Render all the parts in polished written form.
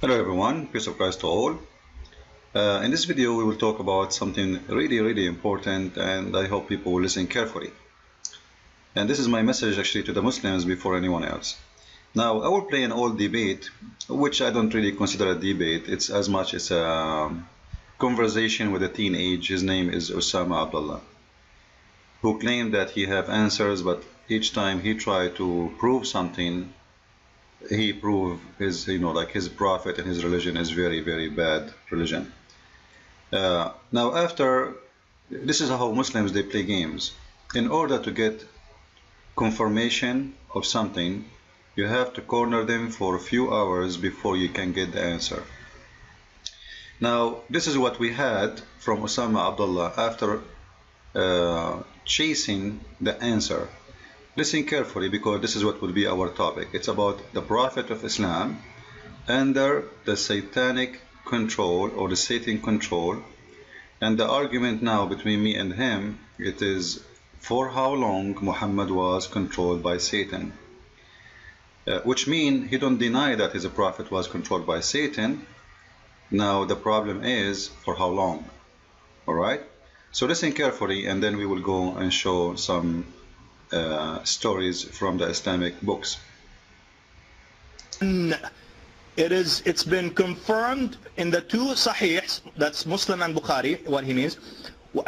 Hello everyone, peace of Christ to all. In this video we will talk about something really important, and I hope people will listen carefully. And this is my message actually to the Muslims before anyone else. Now I will play an old debate, which I don't really consider a debate. It's as much as a conversation with a teenage. His name is Osama Abdullah, who claimed that he have answers, but each time he tried to prove something, he proved his, like his prophet and his religion is very bad religion. Now after, this is how Muslims, they play games. In order to get confirmation of something, you have to corner them for a few hours before you can get the answer. Now this is what we had from Osama Abdullah after chasing the answer. Listen carefully, because this is what will be our topic. It's about the Prophet of Islam under the satanic control, or the Satan control. And the argument now between me and him, it is for how long Muhammad was controlled by Satan. Which means he don't deny that his prophet was controlled by Satan. Now the problem is for how long. Alright? So listen carefully, and then we will go and show some stories from the Islamic books. It's been confirmed in the two Sahihs, that's Muslim and Bukhari, what he means,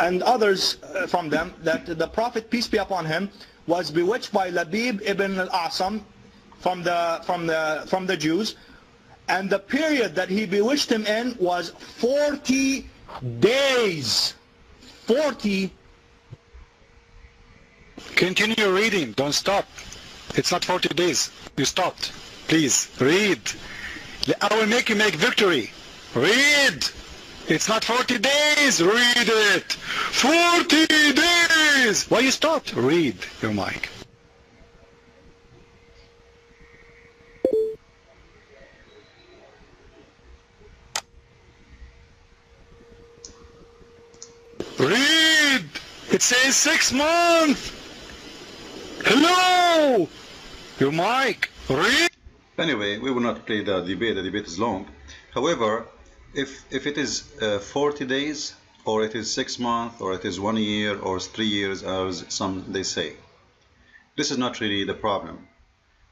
and others from them, that the Prophet, peace be upon him, was bewitched by Labib ibn al-A'sam from the Jews, and the period that he bewitched him in was 40 days. 40. Continue reading, don't stop. It's not 40 days. You stopped. Please, read. I will make you make victory. Read. It's not 40 days. Read it. 40 days. Why you stopped? Read your mic. Read. It says 6 months. Hello! Your mic. Read. Anyway, we will not play the debate. The debate is long. However, if it is 40 days, or it is 6 months, or it is 1 year, or 3 years, as some they say, this is not really the problem.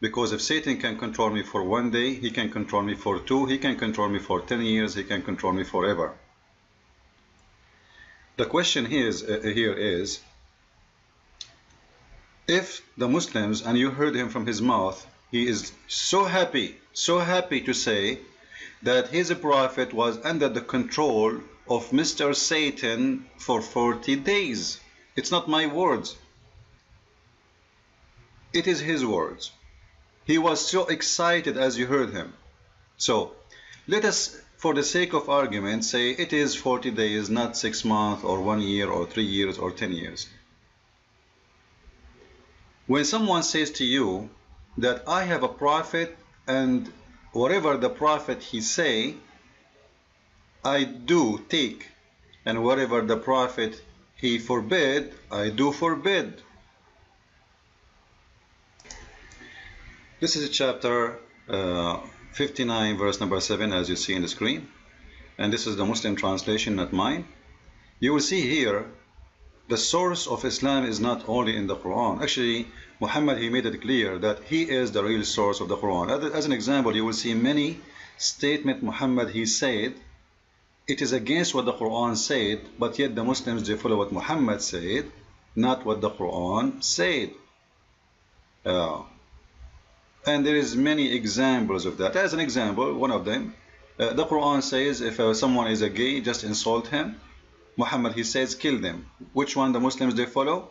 Because if Satan can control me for 1 day, he can control me for 2, he can control me for 10 years, he can control me forever. The question here is, if the Muslims, and you heard him from his mouth, he is so happy to say that his prophet was under the control of Mr. Satan for 40 days. It's not my words. It is his words. He was so excited as you heard him. So let us, for the sake of argument, say it is 40 days, not 6 months, or 1 year, or 3 years, or 10 years. When someone says to you that I have a prophet, and whatever the prophet he say, I do take, and whatever the prophet he forbid, I do forbid. This is chapter 59, verse number 7, as you see in the screen, and this is the Muslim translation, not mine. You will see here the source of Islam is not only in the Quran. Actually, Muhammad, he made it clear that he is the real source of the Quran. As an example, you will see many statements Muhammad he said, it is against what the Quran said, but yet the Muslims, they follow what Muhammad said, not what the Quran said. And there is many examples of that. As an example, one of them, the Quran says if someone is a gay, just insult him. Muhammad, he says kill them. Which one the Muslims, they follow?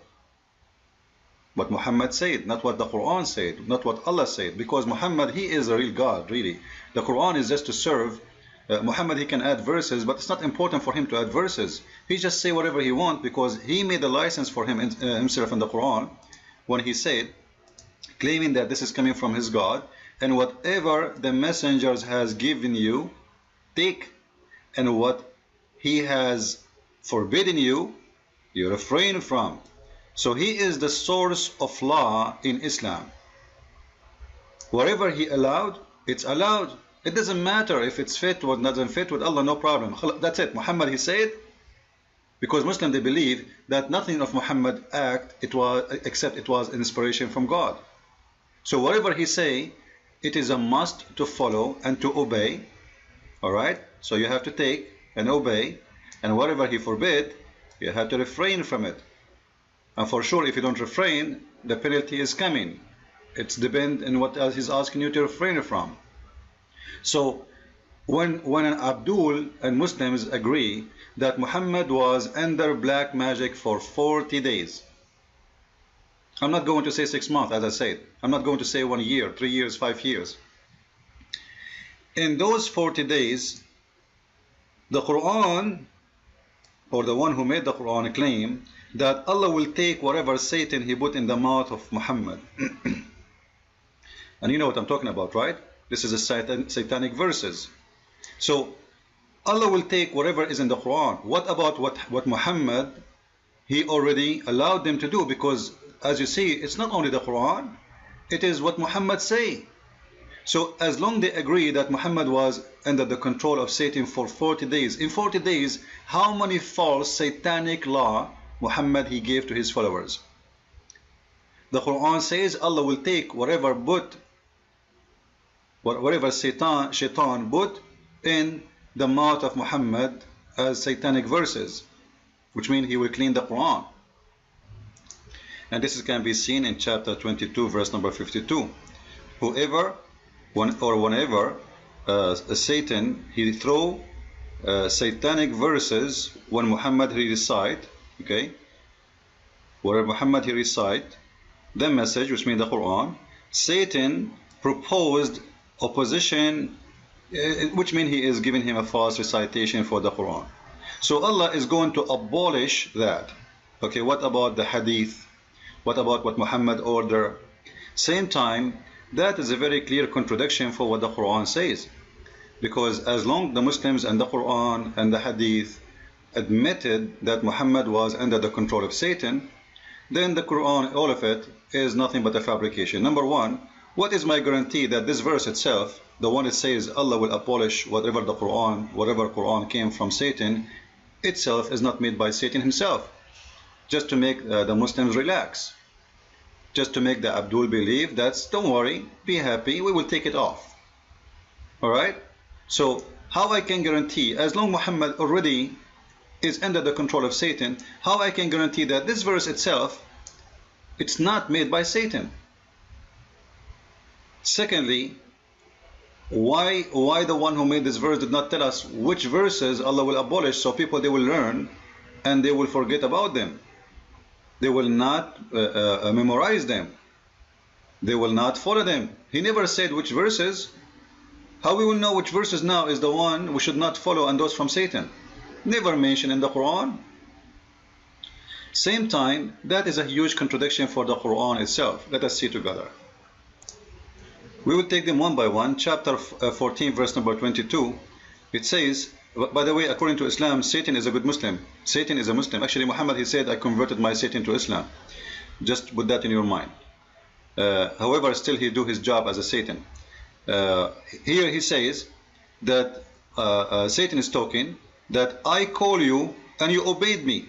What Muhammad said, not what the Quran said, not what Allah said, because Muhammad, he is a real God, really. The Quran is just to serve. Muhammad, he can add verses, but it's not important for him to add verses. He just say whatever he wants, because he made a license for him himself in the Quran when he said, claiming that this is coming from his God, and whatever the messengers has given you, take, and what he has forbidden you, you refrain from. So he is the source of law in Islam. Whatever he allowed, it's allowed. It doesn't matter if it's fit or doesn't fit with Allah, no problem. That's it. Muhammad, he said, because Muslims, they believe that nothing of Muhammad act except it was inspiration from God. So whatever he say, it is a must to follow and to obey. Alright? So you have to take and obey, and whatever he forbid, you have to refrain from it. And for sure, if you don't refrain, the penalty is coming. It's depend on what else he's asking you to refrain from. So when an Abdul and Muslims agree that Muhammad was under black magic for 40 days, I'm not going to say 6 months, as I said. I'm not going to say 1 year, 3 years, 5 years. In those 40 days, the Quran, or the one who made the Quran, claim that Allah will take whatever Satan he put in the mouth of Muhammad. And you know what I'm talking about, right? This is a satanic verses. So Allah will take whatever is in the Quran. What about what Muhammad, he already allowed them to do? Because as you see, it's not only the Quran, it is what Muhammad say. So as long they agree that Muhammad was under the control of Satan for 40 days, in 40 days, how many false satanic law Muhammad he gave to his followers? The Quran says Allah will take whatever Shaitan put in the mouth of Muhammad as satanic verses, which means he will clean the Quran. And this can be seen in chapter 22, verse number 52. Whenever Satan he throw satanic verses when Muhammad he recite, okay, where Muhammad he recite the message, which means the Quran, Satan proposed opposition, which means he is giving him a false recitation for the Quran. So Allah is going to abolish that. Okay, what about the hadith? What about what Muhammad ordered? Same time, that is a very clear contradiction for what the Quran says. Because as long the Muslims and the Quran and the hadith admitted that Muhammad was under the control of Satan, then the Quran, all of it, is nothing but a fabrication. Number one, what is my guarantee that this verse itself, the one that says Allah will abolish whatever Quran came from Satan, itself is not made by Satan himself, just to make the Muslims relax, just to make the Abdul believe that, don't worry, be happy, we will take it off. Alright? So how I can guarantee, as long Muhammad already is under the control of Satan, how I can guarantee that this verse itself, it's not made by Satan? Secondly, why the one who made this verse did not tell us which verses Allah will abolish, so people they will learn and they will forget about them? They will not memorize them. They will not follow them. He never said which verses. How we will know which verses now is the one we should not follow and those from Satan? Never mentioned in the Quran. Same time, that is a huge contradiction for the Quran itself. Let us see together. We will take them one by one. Chapter 14, verse number 22. It says, by the way, according to Islam, Satan is a good Muslim. Satan is a Muslim. Actually, Muhammad, he said, I converted my Satan to Islam. Just put that in your mind. However, still he do his job as a Satan. Here he says that Satan is talking, that I call you and you obeyed me.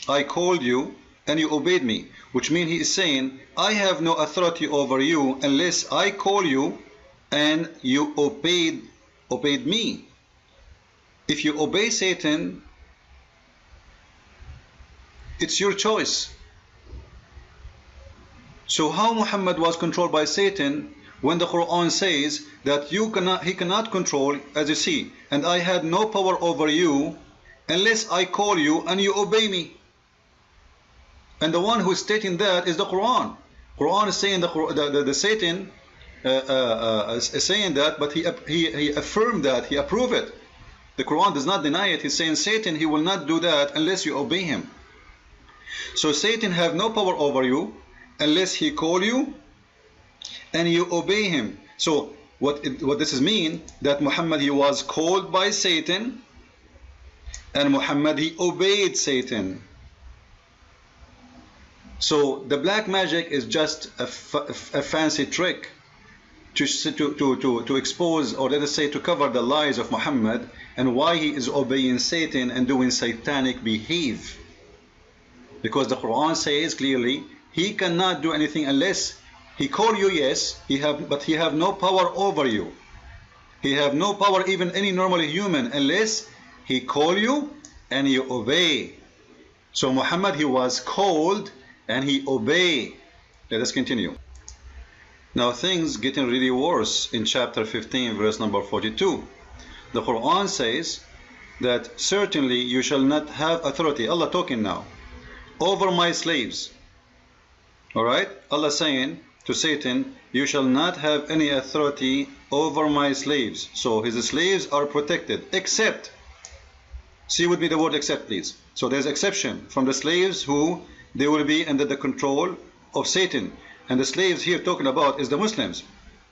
I called you and you obeyed me. Which means he is saying, I have no authority over you unless I call you and you obeyed me. If you obey Satan, it's your choice. So how Muhammad was controlled by Satan when the Quran says that he cannot control, as you see, and I had no power over you unless I call you and you obey me. And the one who is stating that is the Quran. Quran is saying the Satan is saying that, but he affirmed that, he approved it. The Quran does not deny it. He's saying Satan, he will not do that unless you obey him. So Satan have no power over you unless he call you and you obey him. So what this is mean, that Muhammad he was called by Satan and Muhammad he obeyed Satan. So the black magic is just a fancy trick to expose, or let us say to cover the lies of Muhammad and why he is obeying Satan and doing satanic behavior. Because the Quran says clearly he cannot do anything unless he call you, yes, but he have no power over you. He have no power, even any normal human, unless he call you and you obey. So Muhammad, he was called and he obeyed. Let us continue. Now things getting really worse in chapter 15 verse number 42. The Quran says that certainly you shall not have authority, Allah talking now, over my slaves. Alright, Allah saying to Satan, you shall not have any authority over my slaves. So his slaves are protected, except, see with me the word except please. So there's exception from the slaves who they will be under the control of Satan. And the slaves here talking about is the Muslims,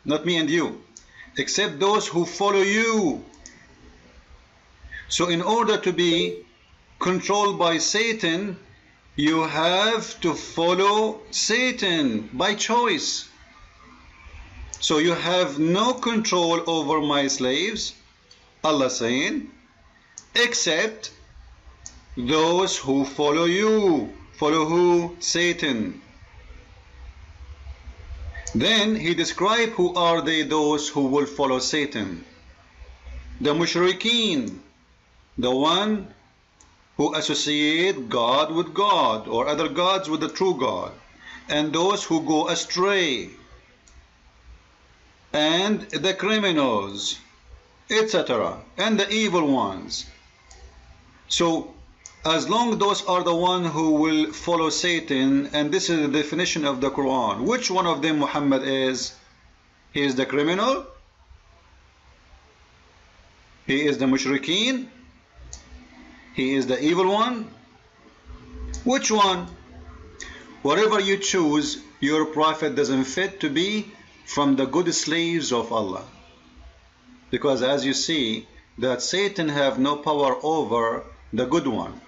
not me and you, except those who follow you. So in order to be controlled by Satan, you have to follow Satan by choice. So you have no control over my slaves, Allah saying, except those who follow you. Follow who? Satan. Then he described who are they, those who will follow Satan. The mushrikeen, the one who associate God with God or other gods with the true God, and those who go astray, and the criminals, etc., and the evil ones. So as long those are the one who will follow Satan, and this is the definition of the Quran, which one of them Muhammad is? He is the criminal, he is the mushrikeen, he is the evil one. Which one? Whatever you choose, your prophet doesn't fit to be from the good slaves of Allah. Because as you see, that Satan have no power over the good one.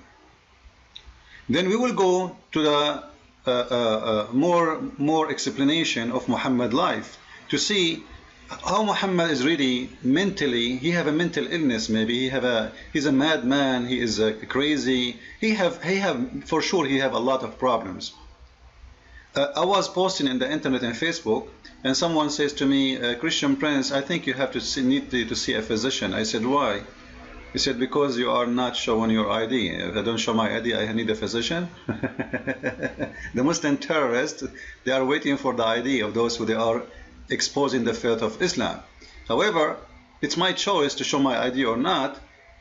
Then we will go to the more explanation of Muhammad's life to see how Muhammad is really mentally, he have a mental illness, maybe he's a madman, he is crazy, he have for sure he have a lot of problems. I was posting in the internet and Facebook, and someone says to me, Christian Prince, I think you have to need to see a physician. I said, why? He said, because you are not showing your ID. If I don't show my ID, I need a physician. The Muslim terrorists, they are waiting for the ID of those who they are exposing the faith of Islam. However, it's my choice to show my ID or not.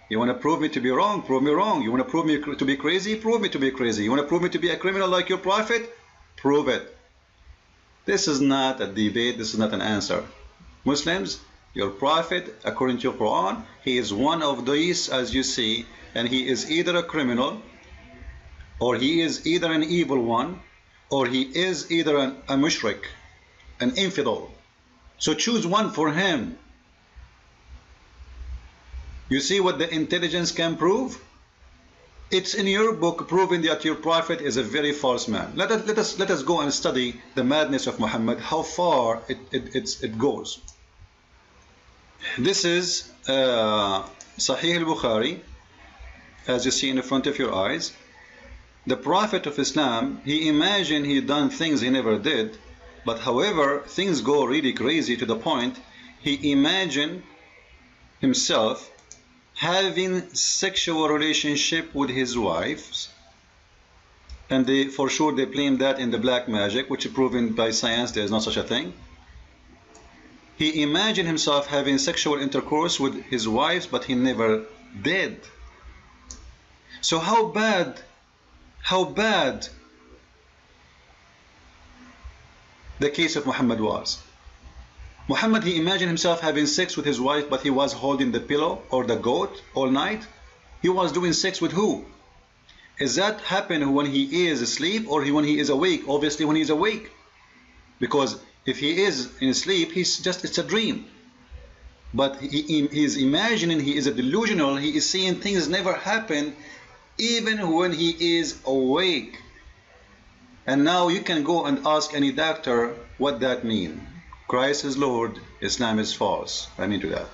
You want to prove me to be wrong? Prove me wrong. You want to prove me to be crazy? Prove me to be crazy. You want to prove me to be a criminal like your prophet? Prove it. This is not a debate. This is not an answer. Muslims, your prophet, according to your Quran, he is one of these, as you see, and he is either a criminal, or he is either an evil one, or he is either a mushrik, an infidel. So choose one for him. You see what the intelligence can prove? It's in your book proving that your prophet is a very false man. Let us go and study the madness of Muhammad, how far it goes. This is Sahih al-Bukhari, as you see in the front of your eyes. The Prophet of Islam, he imagined he done things he never did, but however, things go really crazy to the point he imagined himself having sexual relationship with his wives, and for sure they claim that in the black magic, which is proven by science there is no such a thing. He imagined himself having sexual intercourse with his wives, but he never did. So how bad the case of Muhammad was. Muhammad, he imagined himself having sex with his wife, but he was holding the pillow or the goat all night. He was doing sex with who? Is that happen when he is asleep or when he is awake? Obviously when he is awake. Because if he is in sleep, it's a dream. But he is imagining, he is a delusional, he is seeing things never happen even when he is awake. And now you can go and ask any doctor what that means. Christ is Lord, Islam is false. I mean to that.